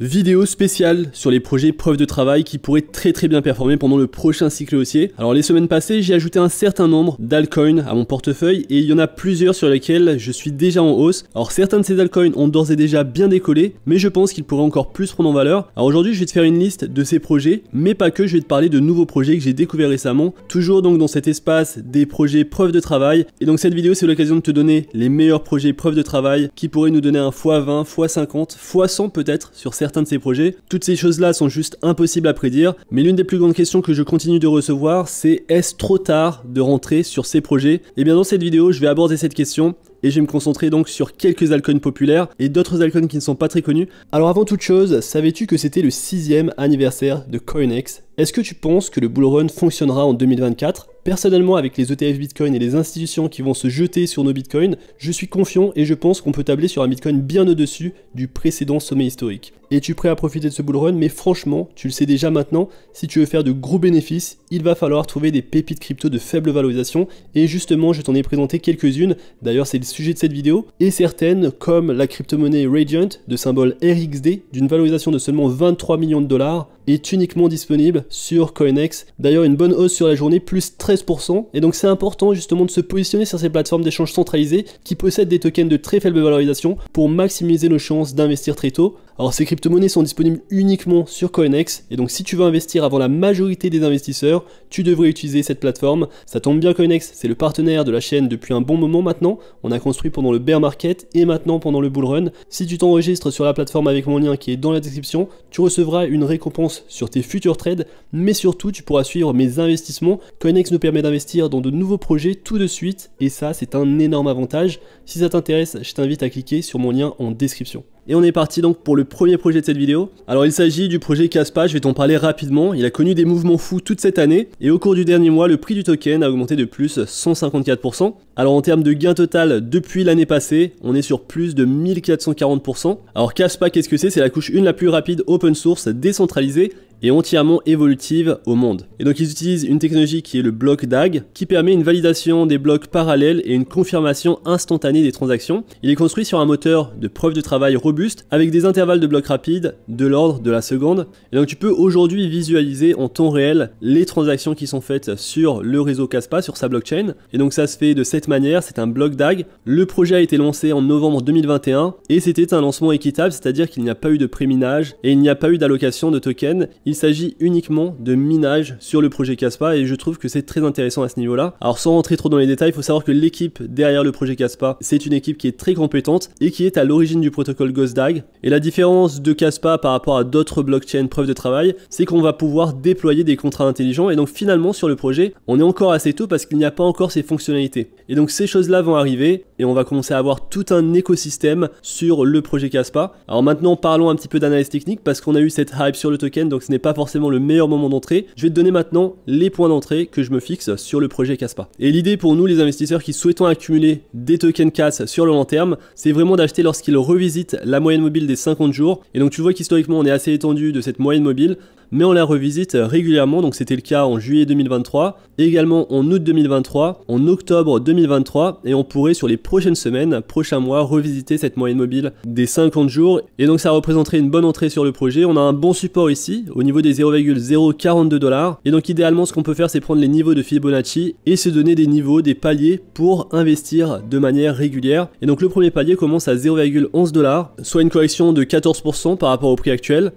Vidéo spéciale sur les projets preuve de travail qui pourraient très bien performer pendant le prochain cycle haussier. Alors les semaines passées, j'ai ajouté un certain nombre d'altcoins à mon portefeuille et il y en a plusieurs sur lesquels je suis déjà en hausse. Alors certains de ces altcoins ont d'ores et déjà bien décollé, mais je pense qu'ils pourraient encore plus prendre en valeur. Alors aujourd'hui, je vais te faire une liste de ces projets, mais pas que, je vais te parler de nouveaux projets que j'ai découverts récemment, toujours donc dans cet espace des projets preuve de travail. Et donc cette vidéo, c'est l'occasion de te donner les meilleurs projets preuve de travail qui pourraient nous donner un x20, x50, x100 peut-être sur certains de ces projets. Toutes ces choses-là sont juste impossibles à prédire, mais l'une des plus grandes questions que je continue de recevoir, c'est est-ce trop tard de rentrer sur ces projets? Et bien dans cette vidéo, je vais aborder cette question et je vais me concentrer donc sur quelques altcoins populaires et d'autres altcoins qui ne sont pas très connus. Alors avant toute chose, savais-tu que c'était le 6e anniversaire de CoinEx? Est-ce que tu penses que le bull run fonctionnera en 2024? Personnellement, avec les ETF Bitcoin et les institutions qui vont se jeter sur nos Bitcoins, je suis confiant et je pense qu'on peut tabler sur un Bitcoin bien au-dessus du précédent sommet historique. Es-tu prêt à profiter de ce bull run? Mais franchement, tu le sais déjà maintenant, si tu veux faire de gros bénéfices, il va falloir trouver des pépites crypto de faible valorisation et justement, je t'en ai présenté quelques-unes, d'ailleurs c'est le sujet de cette vidéo, et certaines comme la crypto-monnaie Radiant de symbole RXD d'une valorisation de seulement 23 millions de dollars est uniquement disponible sur CoinEx. D'ailleurs une bonne hausse sur la journée, plus 13%, et donc c'est important justement de se positionner sur ces plateformes d'échange centralisées qui possèdent des tokens de très faible valorisation pour maximiser nos chances d'investir très tôt. Alors ces crypto-monnaies sont disponibles uniquement sur CoinEx, et donc si tu veux investir avant la majorité des investisseurs, tu devrais utiliser cette plateforme. Ça tombe bien, CoinEx, c'est le partenaire de la chaîne depuis un bon moment maintenant. On a construit pendant le bear market et maintenant pendant le bull run. Si tu t'enregistres sur la plateforme avec mon lien qui est dans la description, tu recevras une récompense sur tes futurs trades, mais surtout tu pourras suivre mes investissements. CoinEx nous permet d'investir dans de nouveaux projets tout de suite, et ça c'est un énorme avantage. Si ça t'intéresse, je t'invite à cliquer sur mon lien en description. Et on est parti donc pour le premier projet de cette vidéo. Alors il s'agit du projet Kaspa, je vais t'en parler rapidement. Il a connu des mouvements fous toute cette année et au cours du dernier mois, le prix du token a augmenté de plus 154%. Alors en termes de gain total depuis l'année passée, on est sur plus de 1440%. Alors Kaspa, qu'est-ce que c'est? C'est la couche 1 la plus rapide open source décentralisée et entièrement évolutive au monde. Et donc ils utilisent une technologie qui est le bloc DAG, qui permet une validation des blocs parallèles et une confirmation instantanée des transactions. Il est construit sur un moteur de preuve de travail robuste, avec des intervalles de blocs rapides de l'ordre de la seconde. Et donc tu peux aujourd'hui visualiser en temps réel les transactions qui sont faites sur le réseau Kaspa, sur sa blockchain. Et donc ça se fait de cette manière, c'est un bloc DAG. Le projet a été lancé en novembre 2021 et c'était un lancement équitable, c'est-à-dire qu'il n'y a pas eu de préminage et il n'y a pas eu d'allocation de tokens. Il s'agit uniquement de minage sur le projet Kaspa et je trouve que c'est très intéressant à ce niveau-là. Alors sans rentrer trop dans les détails, il faut savoir que l'équipe derrière le projet Kaspa, c'est une équipe qui est très compétente et qui est à l'origine du protocole GhostDAG. Et la différence de Kaspa par rapport à d'autres blockchains preuve de travail, c'est qu'on va pouvoir déployer des contrats intelligents et donc finalement sur le projet, on est encore assez tôt parce qu'il n'y a pas encore ces fonctionnalités. Et donc ces choses-là vont arriver et on va commencer à avoir tout un écosystème sur le projet Kaspa. Alors maintenant parlons un petit peu d'analyse technique parce qu'on a eu cette hype sur le token, donc ce n'est pas forcément le meilleur moment d'entrée. Je vais te donner maintenant les points d'entrée que je me fixe sur le projet Kaspa. Et l'idée pour nous les investisseurs qui souhaitons accumuler des tokens CAS sur le long terme, c'est vraiment d'acheter lorsqu'ils revisitent la moyenne mobile des 50 jours. Et donc tu vois qu'historiquement on est assez étendu de cette moyenne mobile, mais on la revisite régulièrement, donc c'était le cas en juillet 2023, et également en août 2023, en octobre 2023, et on pourrait sur les prochaines semaines, prochains mois, revisiter cette moyenne mobile des 50 jours, et donc ça représenterait une bonne entrée sur le projet. On a un bon support ici, au niveau des 0,042 $, et donc idéalement ce qu'on peut faire c'est prendre les niveaux de Fibonacci et se donner des niveaux, des paliers pour investir de manière régulière. Et donc le premier palier commence à 0,11 $, soit une correction de 14% par rapport au prix actuel.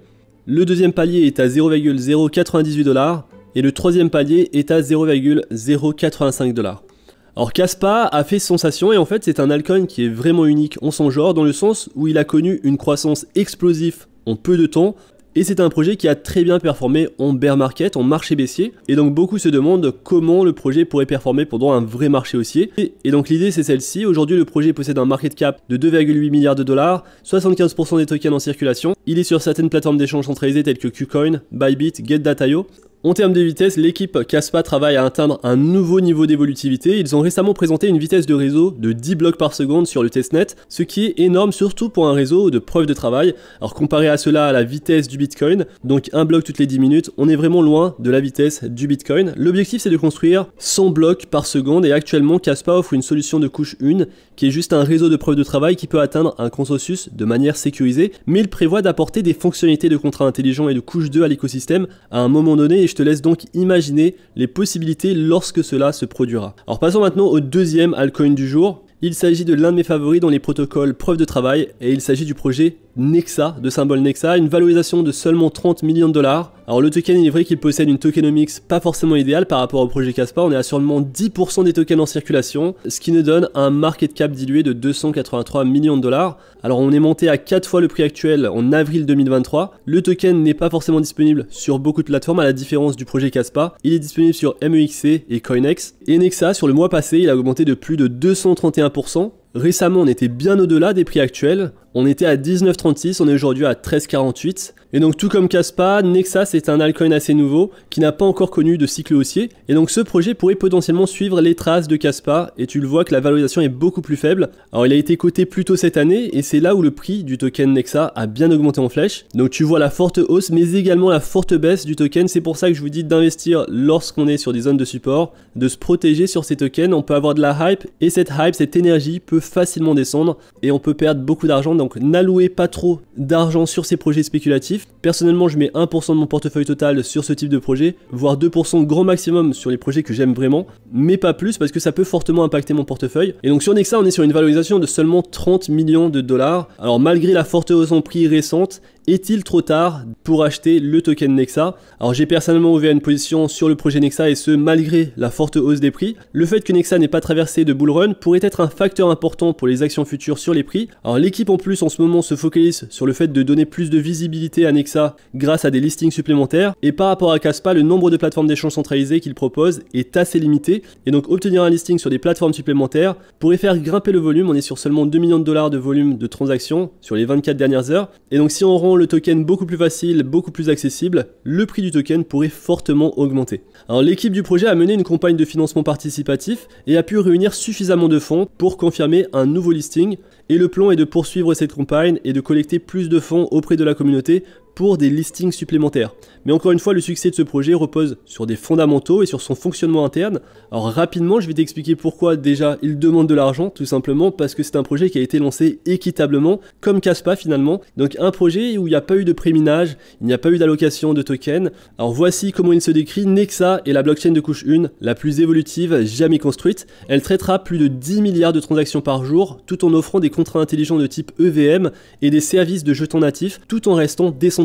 Le deuxième palier est à 0,098 $ et le troisième palier est à 0,085 $. Alors Kaspa a fait sensation et en fait c'est un altcoin qui est vraiment unique en son genre dans le sens où il a connu une croissance explosive en peu de temps. Et c'est un projet qui a très bien performé en bear market, en marché baissier. Et donc beaucoup se demandent comment le projet pourrait performer pendant un vrai marché haussier. Et donc l'idée c'est celle-ci. Aujourd'hui le projet possède un market cap de 2,8 milliards de dollars, 75% des tokens en circulation. Il est sur certaines plateformes d'échange centralisées telles que KuCoin, Bybit, GetData.io. En termes de vitesse, l'équipe Kaspa travaille à atteindre un nouveau niveau d'évolutivité. Ils ont récemment présenté une vitesse de réseau de 10 blocs par seconde sur le testnet, ce qui est énorme surtout pour un réseau de preuve de travail. Alors comparé à cela à la vitesse du Bitcoin, donc un bloc toutes les 10 minutes, on est vraiment loin de la vitesse du Bitcoin. L'objectif c'est de construire 100 blocs par seconde et actuellement Kaspa offre une solution de couche 1 qui est juste un réseau de preuve de travail qui peut atteindre un consensus de manière sécurisée, mais il prévoit d'apporter des fonctionnalités de contrat intelligent et de couche 2 à l'écosystème à un moment donné et je te laisse donc imaginer les possibilités lorsque cela se produira. Alors passons maintenant au deuxième altcoin du jour. Il s'agit de l'un de mes favoris dans les protocoles preuve de travail et il s'agit du projet Nexa, de symbole Nexa, une valorisation de seulement 30 millions de dollars. Alors le token, il est vrai qu'il possède une tokenomics pas forcément idéale par rapport au projet Kaspa, on est à seulement 10% des tokens en circulation, ce qui nous donne un market cap dilué de 283 millions de dollars. Alors on est monté à 4 fois le prix actuel en avril 2023. Le token n'est pas forcément disponible sur beaucoup de plateformes à la différence du projet Kaspa. Il est disponible sur MEXC et Coinex. Et Nexa, sur le mois passé, il a augmenté de plus de 231%. Récemment, on était bien au-delà des prix actuels. On était à 19,36, on est aujourd'hui à 13,48. Et donc tout comme Kaspa, Nexa c'est un altcoin assez nouveau qui n'a pas encore connu de cycle haussier. Et donc ce projet pourrait potentiellement suivre les traces de Kaspa et tu le vois que la valorisation est beaucoup plus faible. Alors il a été coté plus tôt cette année et c'est là où le prix du token Nexa a bien augmenté en flèche. Donc tu vois la forte hausse mais également la forte baisse du token. C'est pour ça que je vous dis d'investir lorsqu'on est sur des zones de support, de se protéger sur ces tokens. On peut avoir de la hype et cette hype, cette énergie peut facilement descendre et on peut perdre beaucoup d'argent. Donc n'allouez pas trop d'argent sur ces projets spéculatifs. Personnellement, je mets 1% de mon portefeuille total sur ce type de projet, voire 2% grand maximum sur les projets que j'aime vraiment, mais pas plus parce que ça peut fortement impacter mon portefeuille. Et donc sur Nexa, on est sur une valorisation de seulement 30 millions de dollars. Alors malgré la forte hausse en prix récente, est-il trop tard pour acheter le token Nexa? Alors j'ai personnellement ouvert une position sur le projet Nexa et ce malgré la forte hausse des prix. Le fait que Nexa n'ait pas traversé de bull run pourrait être un facteur important pour les actions futures sur les prix. Alors l'équipe en plus en ce moment se focalise sur le fait de donner plus de visibilité à Nexa grâce à des listings supplémentaires et par rapport à Kaspa, le nombre de plateformes d'échange centralisées qu'il propose est assez limité et donc obtenir un listing sur des plateformes supplémentaires pourrait faire grimper le volume. On est sur seulement 2 millions de dollars de volume de transactions sur les 24 dernières heures et donc si on rend le token beaucoup plus facile, beaucoup plus accessible, le prix du token pourrait fortement augmenter. Alors l'équipe du projet a mené une campagne de financement participatif et a pu réunir suffisamment de fonds pour confirmer un nouveau listing et le plan est de poursuivre cette campagne et de collecter plus de fonds auprès de la communauté pour des listings supplémentaires. Mais encore une fois, le succès de ce projet repose sur des fondamentaux et sur son fonctionnement interne. Alors rapidement, je vais t'expliquer pourquoi déjà il demande de l'argent, tout simplement parce que c'est un projet qui a été lancé équitablement, comme Kaspa finalement. Donc un projet où il n'y a pas eu de préminage, il n'y a pas eu d'allocation de tokens. Alors voici comment il se décrit. Nexa est la blockchain de couche 1, la plus évolutive jamais construite. Elle traitera plus de 10 milliards de transactions par jour, tout en offrant des contrats intelligents de type EVM et des services de jetons natifs, tout en restant décentralisé.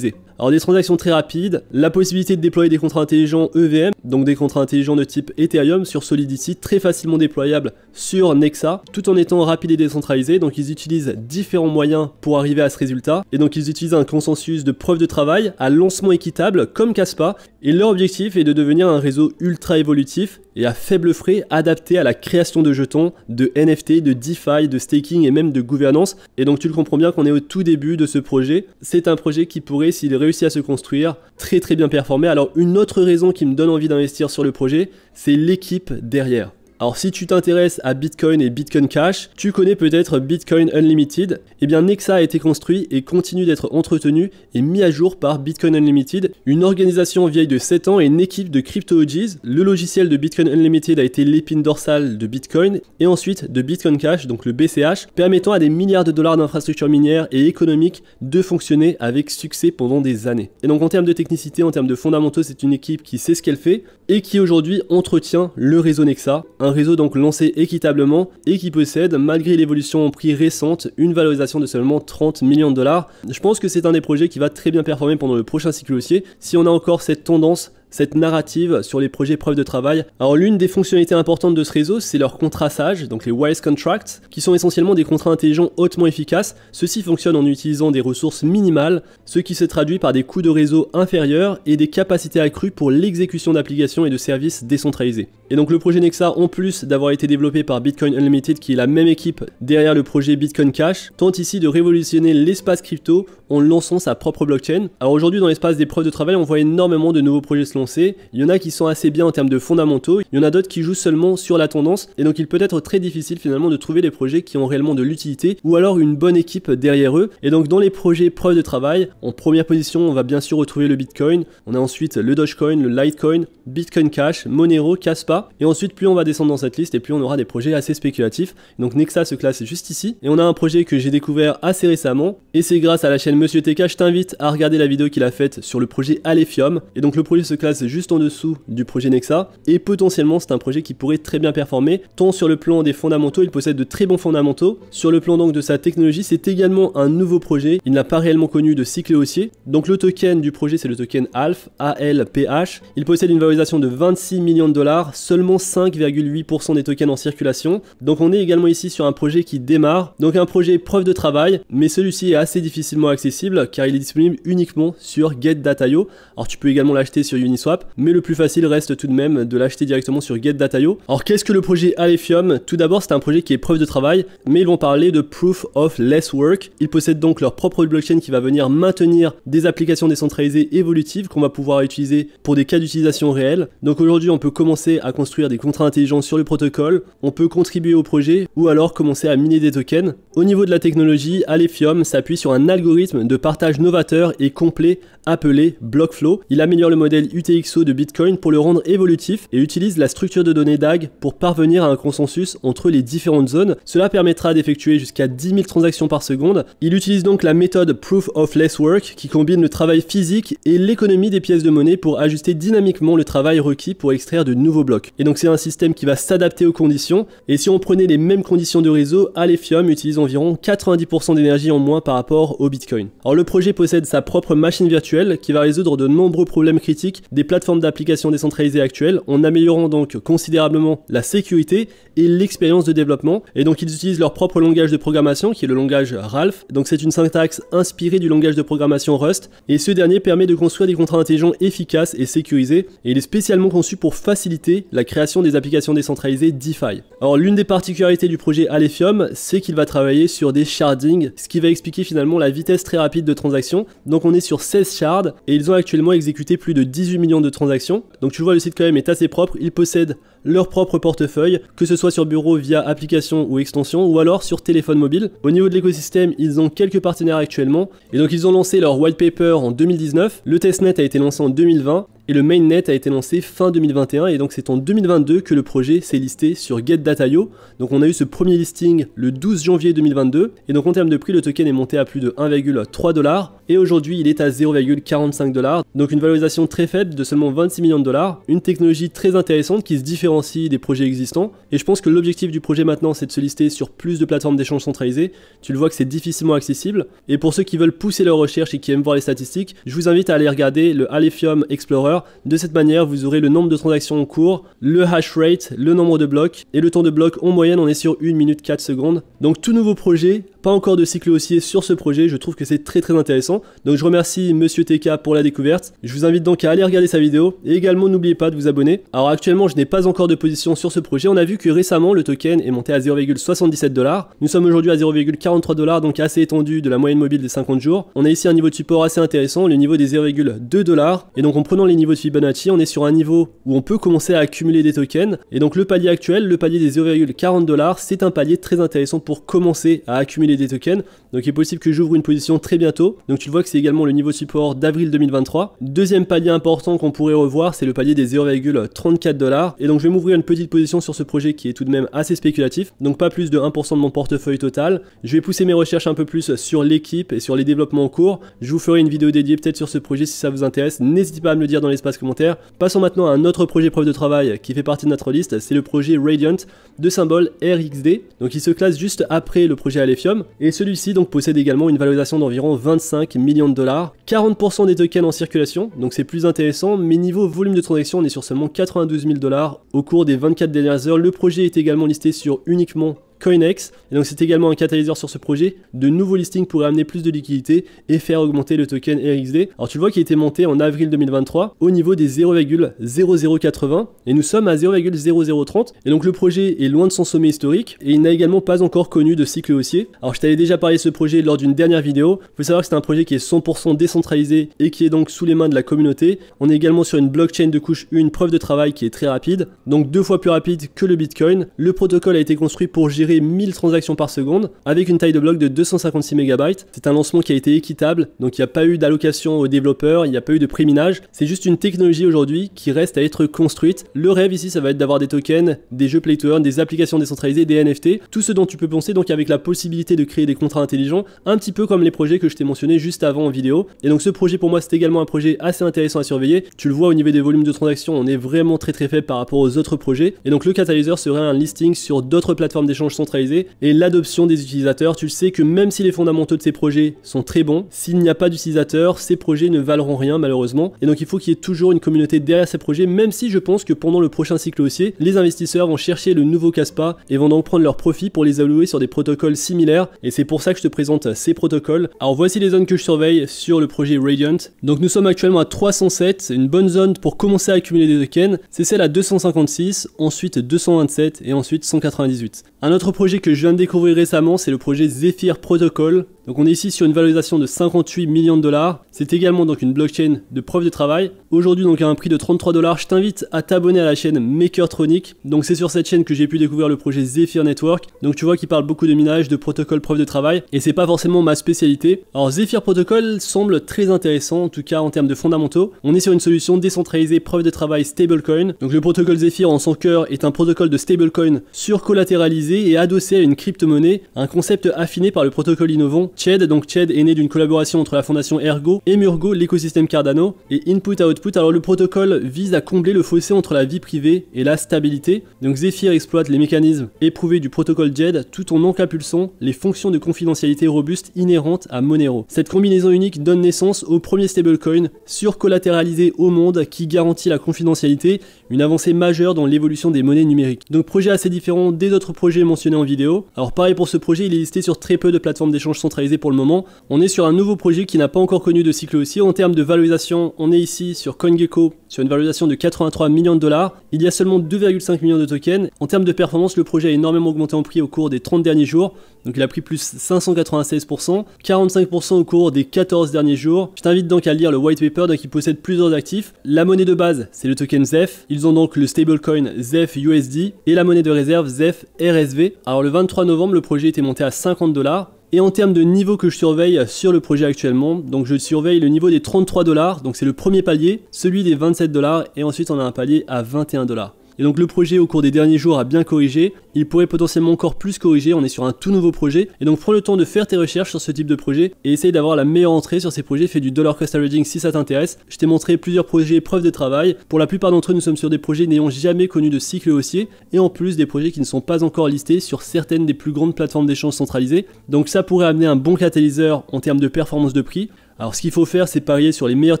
Alors des transactions très rapides, la possibilité de déployer des contrats intelligents EVM, donc des contrats intelligents de type Ethereum sur Solidity, très facilement déployables sur Nexa, tout en étant rapide et décentralisé. Donc ils utilisent différents moyens pour arriver à ce résultat, et donc ils utilisent un consensus de preuve de travail à lancement équitable comme Kaspa, et leur objectif est de devenir un réseau ultra évolutif et à faible frais adapté à la création de jetons, de NFT, de DeFi, de staking et même de gouvernance. Et donc tu le comprends bien qu'on est au tout début de ce projet. C'est un projet qui pourrait, s'il réussit à se construire, très bien performer. Alors une autre raison qui me donne envie d'investir sur le projet, c'est l'équipe derrière. Alors si tu t'intéresses à Bitcoin et Bitcoin Cash, tu connais peut-être Bitcoin Unlimited. Eh bien Nexa a été construit et continue d'être entretenu et mis à jour par Bitcoin Unlimited, une organisation vieille de 7 ans et une équipe de crypto-OGs. Le logiciel de Bitcoin Unlimited a été l'épine dorsale de Bitcoin et ensuite de Bitcoin Cash, donc le BCH, permettant à des milliards de dollars d'infrastructures minières et économiques de fonctionner avec succès pendant des années. Et donc en termes de technicité, en termes de fondamentaux, c'est une équipe qui sait ce qu'elle fait et qui aujourd'hui entretient le réseau Nexa, un réseau donc lancé équitablement et qui possède, malgré l'évolution en prix récente, une valorisation de seulement 30 millions de dollars. Je pense que c'est un des projets qui va très bien performer pendant le prochain cycle haussier si on a encore cette tendance, cette narrative sur les projets preuve de travail. Alors l'une des fonctionnalités importantes de ce réseau, c'est leur contraçage, donc les Wise Contracts, qui sont essentiellement des contrats intelligents hautement efficaces. Ceux-ci fonctionnent en utilisant des ressources minimales, ce qui se traduit par des coûts de réseau inférieurs et des capacités accrues pour l'exécution d'applications et de services décentralisés. Et donc le projet Nexa, en plus d'avoir été développé par Bitcoin Unlimited, qui est la même équipe derrière le projet Bitcoin Cash, tente ici de révolutionner l'espace crypto en lançant sa propre blockchain. Alors aujourd'hui dans l'espace des preuves de travail, on voit énormément de nouveaux projets se lancer. Il y en a qui sont assez bien en termes de fondamentaux, il y en a d'autres qui jouent seulement sur la tendance, et donc il peut être très difficile finalement de trouver des projets qui ont réellement de l'utilité ou alors une bonne équipe derrière eux. Et donc dans les projets preuves de travail, en première position on va bien sûr retrouver le Bitcoin, on a ensuite le Dogecoin, le Litecoin, Bitcoin Cash, Monero, Kaspa, et ensuite plus on va descendre dans cette liste et plus on aura des projets assez spéculatifs. Donc Nexa se classe juste ici, et on a un projet que j'ai découvert assez récemment, et c'est grâce à la chaîne Monsieur TK. Je t'invite à regarder la vidéo qu'il a faite sur le projet Alephium, et donc le projet se classe juste en dessous du projet Nexa, et potentiellement c'est un projet qui pourrait très bien performer, tant sur le plan des fondamentaux, il possède de très bons fondamentaux, sur le plan donc de sa technologie, c'est également un nouveau projet, il n'a pas réellement connu de cycle haussier, donc le token du projet c'est le token ALPH, ALPH, il possède une valorisation de 26 millions de dollars, seulement 5,8% des tokens en circulation, donc on est également ici sur un projet qui démarre, donc un projet preuve de travail, mais celui-ci est assez difficilement accessible car il est disponible uniquement sur Get.io. Alors tu peux également l'acheter sur Uniswap, mais le plus facile reste tout de même de l'acheter directement sur Get.io. Alors qu'est-ce que le projet Alephium? Tout d'abord c'est un projet qui est preuve de travail, mais ils vont parler de Proof of Less Work. Ils possèdent donc leur propre blockchain qui va venir maintenir des applications décentralisées évolutives qu'on va pouvoir utiliser pour des cas d'utilisation réels. Donc aujourd'hui on peut commencer à construire des contrats intelligents sur le protocole, on peut contribuer au projet ou alors commencer à miner des tokens. Au niveau de la technologie, Alephium s'appuie sur un algorithme de partage novateur et complet appelé Blockflow. Il améliore le modèle UTXO de Bitcoin pour le rendre évolutif et utilise la structure de données DAG pour parvenir à un consensus entre les différentes zones. Cela permettra d'effectuer jusqu'à 10 000 transactions par seconde. Il utilise donc la méthode Proof of Less Work qui combine le travail physique et l'économie des pièces de monnaie pour ajuster dynamiquement le travail requis pour extraire de nouveaux blocs. Et donc c'est un système qui va s'adapter aux conditions, et si on prenait les mêmes conditions de réseau, Alephium utilise environ 90% d'énergie en moins par rapport au Bitcoin. Alors le projet possède sa propre machine virtuelle qui va résoudre de nombreux problèmes critiques des plateformes d'applications décentralisées actuelles en améliorant donc considérablement la sécurité et l'expérience de développement. Et donc ils utilisent leur propre langage de programmation qui est le langage Ralph. Donc c'est une syntaxe inspirée du langage de programmation Rust, et ce dernier permet de construire des contrats intelligents efficaces et sécurisés, et il est spécialement conçu pour faciliter la création des applications décentralisées DeFi. Alors l'une des particularités du projet Alephium, c'est qu'il va travailler sur des sharding, ce qui va expliquer finalement la vitesse très rapide de transaction. Donc on est sur 16 shards et ils ont actuellement exécuté plus de 18 millions de transactions. Donc tu vois, le site quand même est assez propre, ils possèdent leur propre portefeuille, que ce soit sur bureau via application ou extension, ou alors sur téléphone mobile. Au niveau de l'écosystème, ils ont quelques partenaires actuellement, et donc ils ont lancé leur white paper en 2019, le testnet a été lancé en 2020, et le mainnet a été lancé fin 2021, et donc c'est en 2022 que le projet s'est listé sur Get.io. Donc on a eu ce premier listing le 12 janvier 2022, et donc en termes de prix, le token est monté à plus de 1,3$, et aujourd'hui il est à 0,45$, donc une valorisation très faible de seulement 26 millions de dollars, une technologie très intéressante qui se différencie des projets existants, et je pense que l'objectif du projet maintenant c'est de se lister sur plus de plateformes d'échange centralisées. Tu le vois que c'est difficilement accessible, et pour ceux qui veulent pousser leurs recherches et qui aiment voir les statistiques, je vous invite à aller regarder le Alephium Explorer. De cette manière, vous aurez le nombre de transactions en cours, le hash rate, le nombre de blocs, et le temps de bloc en moyenne on est sur 1 minute 4 secondes. Donc tout nouveau projet, pas encore de cycle haussier sur ce projet, je trouve que c'est très intéressant. Donc je remercie Monsieur TK pour la découverte. Je vous invite donc à aller regarder sa vidéo, et également n'oubliez pas de vous abonner. Alors actuellement je n'ai pas encore de position sur ce projet, on a vu que récemment le token est monté à 0,77$, nous sommes aujourd'hui à 0,43$, donc assez étendu de la moyenne mobile des 50 jours. On a ici un niveau de support assez intéressant, le niveau des 0,2$, et donc en prenant les niveaux de Fibonacci, on est sur un niveau où on peut commencer à accumuler des tokens, et donc le palier actuel, le palier des 0,40$, c'est un palier très intéressant pour commencer à accumuler des tokens. Donc il est possible que j'ouvre une position très bientôt, donc tu vois que c'est également le niveau de support d'avril 2023. Deuxième palier important qu'on pourrait revoir, c'est le palier des 0,34$, et donc je vais m'ouvrir une petite position sur ce projet qui est tout de même assez spéculatif, donc pas plus de 1% de mon portefeuille total. Je vais pousser mes recherches un peu plus sur l'équipe et sur les développements en cours. Je vous ferai une vidéo dédiée peut-être sur ce projet si ça vous intéresse, n'hésitez pas à me le dire dans l'espace commentaire. Passons maintenant à un autre projet preuve de travail qui fait partie de notre liste, c'est le projet Radiant de symbole RXD. Donc il se classe juste après le projet Alephium, et celui-ci donc possède également une valorisation d'environ 25 millions de dollars, 40% des tokens en circulation, donc c'est plus intéressant, mais niveau volume de transaction on est sur seulement 92 000 $ au cours des 24 dernières heures. Le projet est également listé sur uniquement CoinEx. Et donc c'est également un catalyseur sur ce projet. De nouveaux listings pourraient amener plus de liquidité et faire augmenter le token RXD. Alors tu le vois qui a été monté en avril 2023 au niveau des 0,0080 et nous sommes à 0,0030. Et donc le projet est loin de son sommet historique et il n'a également pas encore connu de cycle haussier. Alors je t'avais déjà parlé de ce projet lors d'une dernière vidéo. Il faut savoir que c'est un projet qui est 100% décentralisé et qui est donc sous les mains de la communauté. On est également sur une blockchain de couche 1, preuve de travail qui est très rapide, donc 2 fois plus rapide que le Bitcoin. Le protocole a été construit pour gérer 1000 transactions par seconde avec une taille de bloc de 256 MB. C'est un lancement qui a été équitable, donc il n'y a pas eu d'allocation aux développeurs, il n'y a pas eu de préminage. C'est juste une technologie aujourd'hui qui reste à être construite. Le rêve ici, ça va être d'avoir des tokens, des jeux play to earn, des applications décentralisées, des NFT, tout ce dont tu peux penser, donc avec la possibilité de créer des contrats intelligents, un petit peu comme les projets que je t'ai mentionnés juste avant en vidéo. Et donc ce projet pour moi c'est également un projet assez intéressant à surveiller. Tu le vois au niveau des volumes de transactions, on est vraiment très faible par rapport aux autres projets. Et donc le catalyseur serait un listing sur d'autres plateformes d'échange centralisées et l'adoption des utilisateurs. Tu le sais que même si les fondamentaux de ces projets sont très bons, s'il n'y a pas d'utilisateurs, ces projets ne valeront rien malheureusement. Et donc il faut qu'il y ait toujours une communauté derrière ces projets, même si je pense que pendant le prochain cycle haussier, les investisseurs vont chercher le nouveau Kaspa et vont donc prendre leurs profits pour les allouer sur des protocoles similaires. Et c'est pour ça que je te présente ces protocoles. Alors voici les zones que je surveille sur le projet Radiant. Donc nous sommes actuellement à 307, une bonne zone pour commencer à accumuler des tokens, c'est celle à 256, ensuite 227 et ensuite 198. Un autre projet que je viens de découvrir récemment, c'est le projet Zephyr Protocol. Donc on est ici sur une valorisation de 58 millions de dollars. C'est également donc une blockchain de preuve de travail. Aujourd'hui donc à un prix de 33 $. Je t'invite à t'abonner à la chaîne Makertronic. Donc c'est sur cette chaîne que j'ai pu découvrir le projet Zephyr Network. Donc tu vois qu'il parle beaucoup de minage, de protocole preuve de travail. Et c'est pas forcément ma spécialité. Alors Zephyr Protocol semble très intéressant, en tout cas en termes de fondamentaux. On est sur une solution décentralisée preuve de travail stablecoin. Donc le protocole Zephyr en son cœur est un protocole de stablecoin surcollatéralisé et adossé à une crypto-monnaie. Un concept affiné par le protocole innovant Ched. Donc Ched est né d'une collaboration entre la fondation Ergo et Murgo, l'écosystème Cardano, et Input-Output. Alors le protocole vise à combler le fossé entre la vie privée et la stabilité. Donc Zephyr exploite les mécanismes éprouvés du protocole Ched tout en encapsulsant les fonctions de confidentialité robustes inhérentes à Monero. Cette combinaison unique donne naissance au premier stablecoin surcollatéralisé au monde qui garantit la confidentialité, une avancée majeure dans l'évolution des monnaies numériques. Donc projet assez différent des autres projets mentionnés en vidéo. Alors pareil pour ce projet, il est listé sur très peu de plateformes d'échange centralisées pour le moment. On est sur un nouveau projet qui n'a pas encore connu de cycle haussier. En termes de valorisation, on est ici sur CoinGecko sur une valorisation de 83 millions de dollars. Il y a seulement 2,5 millions de tokens. En termes de performance, le projet a énormément augmenté en prix au cours des 30 derniers jours. Donc il a pris plus 596%, 45% au cours des 14 derniers jours. Je t'invite donc à lire le white paper, donc il possède plusieurs actifs. La monnaie de base, c'est le token ZEF. Ils ont donc le stablecoin ZEF USD et la monnaie de réserve ZEF RSV. Alors le 23 novembre, le projet était monté à 50 $. Et en termes de niveau que je surveille sur le projet actuellement, donc je surveille le niveau des 33 $, donc c'est le premier palier, celui des 27 $, et ensuite on a un palier à 21 $. Et donc le projet au cours des derniers jours a bien corrigé, il pourrait potentiellement encore plus corriger, on est sur un tout nouveau projet, et donc prends le temps de faire tes recherches sur ce type de projet, et essaye d'avoir la meilleure entrée sur ces projets, fais du dollar cost averaging si ça t'intéresse. Je t'ai montré plusieurs projets preuve de travail, pour la plupart d'entre eux nous sommes sur des projets n'ayant jamais connu de cycle haussier, et en plus des projets qui ne sont pas encore listés sur certaines des plus grandes plateformes d'échange centralisées, donc ça pourrait amener un bon catalyseur en termes de performance de prix. Alors ce qu'il faut faire, c'est parier sur les meilleures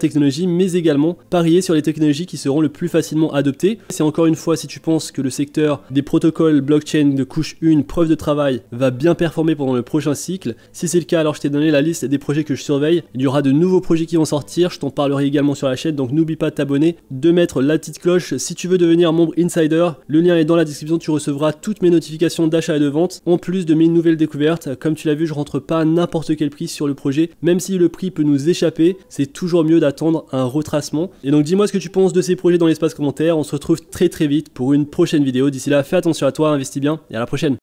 technologies, mais également parier sur les technologies qui seront le plus facilement adoptées. C'est encore une fois, si tu penses que le secteur des protocoles blockchain de couche 1, preuve de travail, va bien performer pendant le prochain cycle. Si c'est le cas, alors je t'ai donné la liste des projets que je surveille. Il y aura de nouveaux projets qui vont sortir, je t'en parlerai également sur la chaîne, donc n'oublie pas de t'abonner, de mettre la petite cloche. Si tu veux devenir membre Insider, le lien est dans la description, tu recevras toutes mes notifications d'achat et de vente, en plus de mes nouvelles découvertes. Comme tu l'as vu, je rentre pas à n'importe quel prix sur le projet, même si le prix peut nous échapper, c'est toujours mieux d'attendre un retracement. Et donc dis-moi ce que tu penses de ces projets dans l'espace commentaire, on se retrouve très vite pour une prochaine vidéo. D'ici là, fais attention à toi, investis bien et à la prochaine.